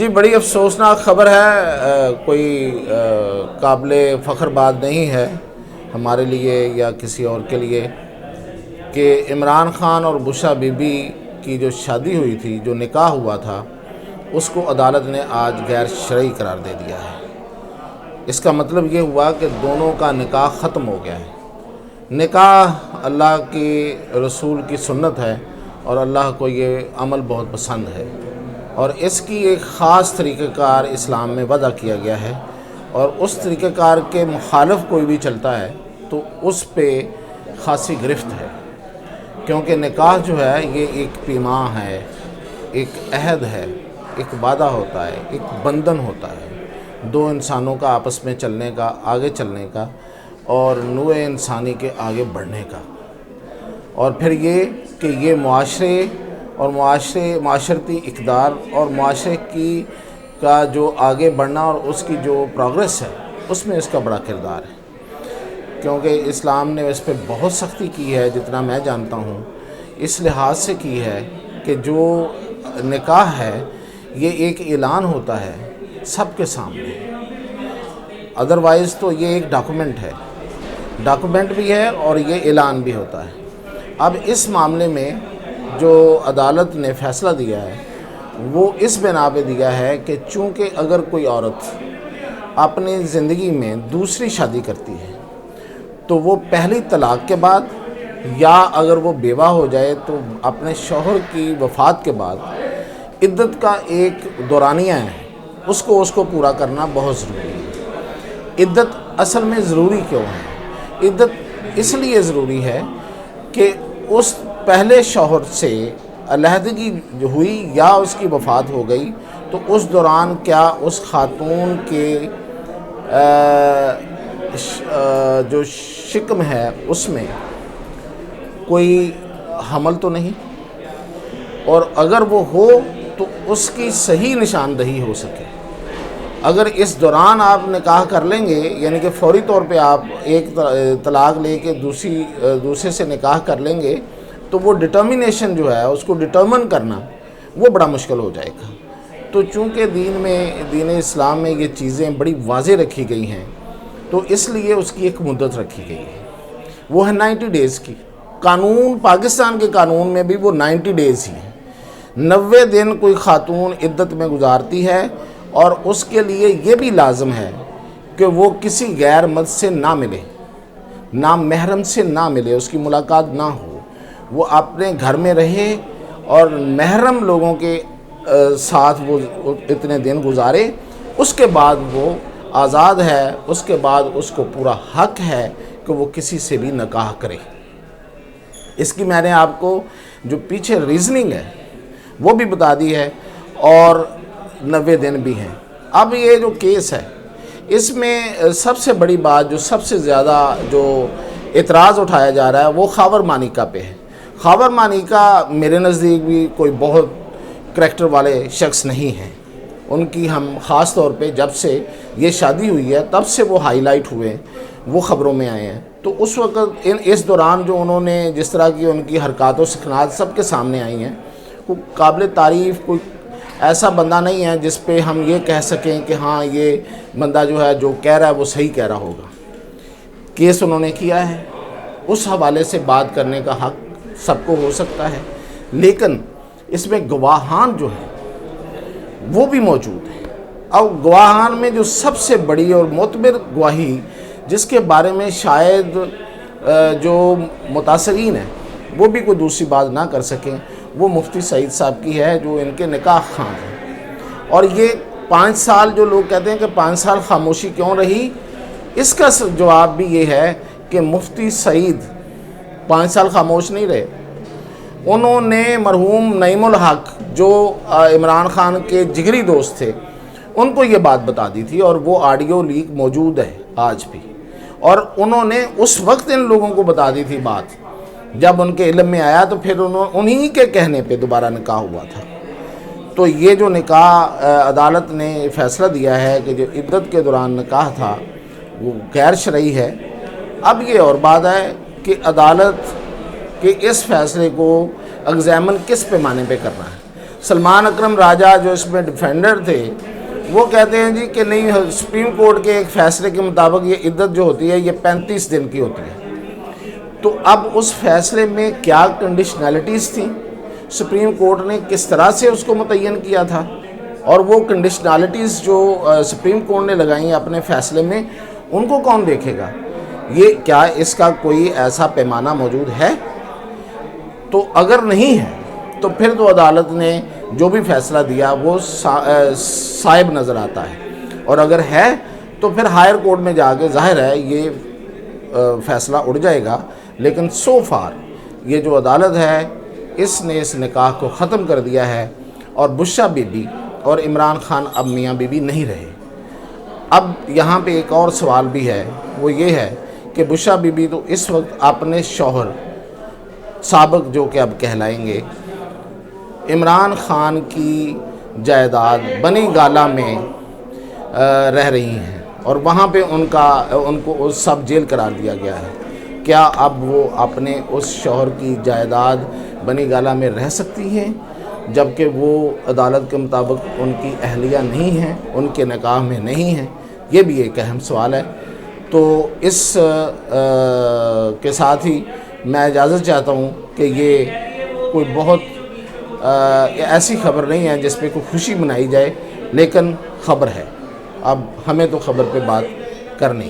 جی بڑی افسوسناک خبر ہے، کوئی قابل فخر بات نہیں ہے ہمارے لیے یا کسی اور کے لیے کہ عمران خان اور بشریٰ بی بی کی جو شادی ہوئی تھی، جو نکاح ہوا تھا، اس کو عدالت نے آج غیر شرعی قرار دے دیا ہے۔ اس کا مطلب یہ ہوا کہ دونوں کا نکاح ختم ہو گیا ہے۔ نکاح اللہ کے رسول کی سنت ہے اور اللہ کو یہ عمل بہت پسند ہے، اور اس کی ایک خاص طریقہ کار اسلام میں وضع کیا گیا ہے، اور اس طریقہ کار کے مخالف کوئی بھی چلتا ہے تو اس پہ خاصی گرفت ہے، کیونکہ نکاح جو ہے یہ ایک پیمان ہے، ایک عہد ہے، ایک وعدہ ہوتا ہے، ایک بندھن ہوتا ہے دو انسانوں کا آپس میں چلنے کا، آگے چلنے کا اور نوع انسانی کے آگے بڑھنے کا، اور پھر یہ کہ یہ معاشرے اور معاشرتی اقدار اور معاشرے کا جو آگے بڑھنا اور اس کی جو پروگریس ہے، اس میں اس کا بڑا کردار ہے، کیونکہ اسلام نے اس پہ بہت سختی کی ہے، جتنا میں جانتا ہوں اس لحاظ سے کی ہے کہ جو نکاح ہے یہ ایک اعلان ہوتا ہے سب کے سامنے، ادروائز تو یہ ایک ڈاکومنٹ بھی ہے اور یہ اعلان بھی ہوتا ہے۔ اب اس معاملے میں جو عدالت نے فیصلہ دیا ہے وہ اس بنا پہ دیا ہے کہ چونکہ اگر کوئی عورت اپنی زندگی میں دوسری شادی کرتی ہے تو وہ پہلی طلاق کے بعد، یا اگر وہ بیوہ ہو جائے تو اپنے شوہر کی وفات کے بعد عدت کا ایک دورانیہ ہے، اس کو پورا کرنا بہت ضروری ہے۔ عدت اصل میں ضروری کیوں ہے؟ عدت اس لیے ضروری ہے کہ اس پہلے شوہر سے علیحدگی جو ہوئی یا اس کی وفات ہو گئی تو اس دوران کیا اس خاتون کے جو شکم ہے اس میں کوئی حمل تو نہیں، اور اگر وہ ہو تو اس کی صحیح نشاندہی ہو سکے۔ اگر اس دوران آپ نکاح کر لیں گے، یعنی کہ فوری طور پہ آپ ایک طلاق لے کے دوسرے سے نکاح کر لیں گے تو وہ ڈٹرمینیشن جو ہے اس کو ڈٹرمن کرنا وہ بڑا مشکل ہو جائے گا۔ تو چونکہ دین اسلام میں یہ چیزیں بڑی واضح رکھی گئی ہیں تو اس لیے اس کی ایک مدت رکھی گئی ہے، وہ ہے 90 ڈیز کی۔ قانون، پاکستان کے قانون میں بھی وہ 90 ڈیز ہی ہیں۔ 90 دن کوئی خاتون عدت میں گزارتی ہے، اور اس کے لیے یہ بھی لازم ہے کہ وہ کسی غیر مرد سے نہ ملے، نہ محرم سے نہ ملے، اس کی ملاقات نہ ہو، وہ اپنے گھر میں رہے اور محرم لوگوں کے ساتھ وہ اتنے دن گزارے، اس کے بعد وہ آزاد ہے، اس کے بعد اس کو پورا حق ہے کہ وہ کسی سے بھی نکاح کرے۔ اس کی میں نے آپ کو جو پیچھے ریزننگ ہے وہ بھی بتا دی ہے، اور 90 دن بھی ہیں۔ اب یہ جو کیس ہے اس میں سب سے بڑی بات، جو سب سے زیادہ جو اعتراض اٹھایا جا رہا ہے وہ خاور مانیکا پہ ہے۔ خاور مانیکا میرے نزدیک بھی کوئی بہت کریکٹر والے شخص نہیں ہیں، ان کی ہم خاص طور پہ جب سے یہ شادی ہوئی ہے تب سے وہ ہائی لائٹ ہوئے، وہ خبروں میں آئے ہیں، تو اس وقت اس دوران جو انہوں نے جس طرح کی ان کی حرکات و سکنات سب کے سامنے آئی ہیں، کوئی قابل تعریف، کوئی ایسا بندہ نہیں ہے جس پہ ہم یہ کہہ سکیں کہ ہاں یہ بندہ جو ہے جو کہہ رہا ہے وہ صحیح کہہ رہا ہوگا۔ کیس انہوں نے کیا ہے، اس حوالے سے بات کرنے کا حق سب کو ہو سکتا ہے، لیکن اس میں گواہان جو ہیں وہ بھی موجود ہیں۔ اب گواہان میں جو سب سے بڑی اور معتبر گواہی جس کے بارے میں شاید جو متاثرین ہیں وہ بھی کوئی دوسری بات نہ کر سکیں، وہ مفتی سعید صاحب کی ہے، جو ان کے نکاح خواہ ہیں۔ اور یہ 5 سال جو لوگ کہتے ہیں کہ 5 سال خاموشی کیوں رہی، اس کا جواب بھی یہ ہے کہ مفتی سعید 5 سال خاموش نہیں رہے۔ انہوں نے مرحوم نعیم الحق جو عمران خان کے جگری دوست تھے ان کو یہ بات بتا دی تھی، اور وہ آڈیو لیک موجود ہے آج بھی، اور انہوں نے اس وقت ان لوگوں کو بتا دی تھی بات، جب ان کے علم میں آیا تو پھر انہی کے کہنے پہ دوبارہ نکاح ہوا تھا۔ تو یہ جو نکاح عدالت نے فیصلہ دیا ہے کہ جو عدت کے دوران نکاح تھا وہ غیر شرعی ہے۔ اب یہ اور بات ہے کہ عدالت کے اس فیصلے کو ایگزامن کس پیمانے پہ کرنا ہے۔ سلمان اکرم راجہ جو اس میں ڈیفینڈر تھے وہ کہتے ہیں جی کہ نہیں، سپریم کورٹ کے ایک فیصلے کے مطابق یہ عدت جو ہوتی ہے یہ 35 دن کی ہوتی ہے۔ تو اب اس فیصلے میں کیا کنڈیشنلٹیز تھیں، سپریم کورٹ نے کس طرح سے اس کو متعین کیا تھا، اور وہ کنڈیشنلٹیز جو سپریم کورٹ نے لگائی ہیں اپنے فیصلے میں، ان کو کون دیکھے گا؟ یہ کیا اس کا کوئی ایسا پیمانہ موجود ہے؟ تو اگر نہیں ہے تو پھر تو عدالت نے جو بھی فیصلہ دیا وہ صائب نظر آتا ہے، اور اگر ہے تو پھر ہائر کورٹ میں جا کے ظاہر ہے یہ فیصلہ اڑ جائے گا۔ لیکن سو فار یہ جو عدالت ہے اس نے اس نکاح کو ختم کر دیا ہے، اور بشریٰ بی بی اور عمران خان اب میاں بیوی نہیں رہے۔ اب یہاں پہ ایک اور سوال بھی ہے، وہ یہ ہے کہ بشریٰ بی بی تو اس وقت اپنے شوہر سابق جو کہ اب کہلائیں گے عمران خان کی جائیداد بنی گالہ میں رہ رہی ہیں، اور وہاں پہ ان کو سب جیل قرار دیا گیا ہے۔ کیا اب وہ اپنے اس شوہر کی جائیداد بنی گالہ میں رہ سکتی ہیں جبکہ وہ عدالت کے مطابق ان کی اہلیہ نہیں ہیں، ان کے نکاح میں نہیں ہیں؟ یہ بھی ایک اہم سوال ہے۔ تو اس کے ساتھ ہی میں اجازت چاہتا ہوں کہ یہ کوئی بہت ایسی خبر نہیں ہے جس پہ کوئی خوشی منائی جائے، لیکن خبر ہے، اب ہمیں تو خبر پہ بات کرنی۔